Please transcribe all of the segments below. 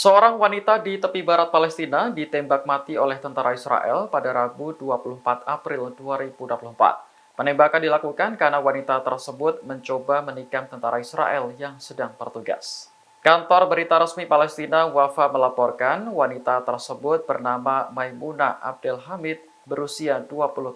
Seorang wanita di tepi barat Palestina ditembak mati oleh tentara Israel pada Rabu 24 April 2024. Penembakan dilakukan karena wanita tersebut mencoba menikam tentara Israel yang sedang bertugas. Kantor berita resmi Palestina Wafa melaporkan wanita tersebut bernama Maimunah Abdelhamid berusia 20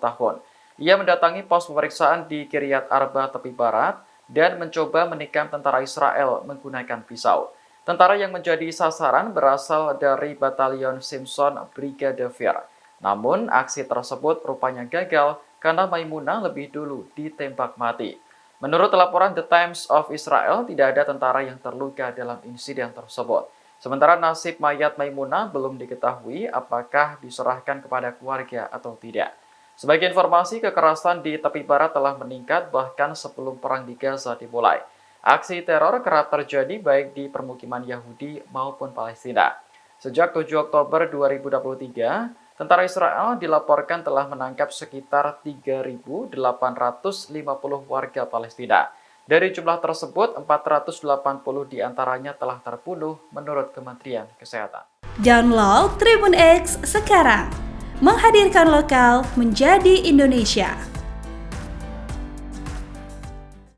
tahun. Ia mendatangi pos pemeriksaan di Kiryat Arba tepi barat dan mencoba menikam tentara Israel menggunakan pisau. Tentara yang menjadi sasaran berasal dari Batalion Simpson Brigade Fir. Namun, aksi tersebut rupanya gagal karena Maimunah lebih dulu ditembak mati. Menurut laporan The Times of Israel, tidak ada tentara yang terluka dalam insiden tersebut. Sementara nasib mayat Maimunah belum diketahui apakah diserahkan kepada keluarga atau tidak. Sebagai informasi, kekerasan di tepi barat telah meningkat bahkan sebelum perang di Gaza dimulai. Aksi teror kerap terjadi baik di permukiman Yahudi maupun Palestina. Sejak 7 Oktober 2023, tentara Israel dilaporkan telah menangkap sekitar 3.850 warga Palestina. Dari jumlah tersebut, 480 diantaranya telah terbunuh menurut Kementerian Kesehatan. Download Tribun X sekarang, menghadirkan lokal menjadi Indonesia.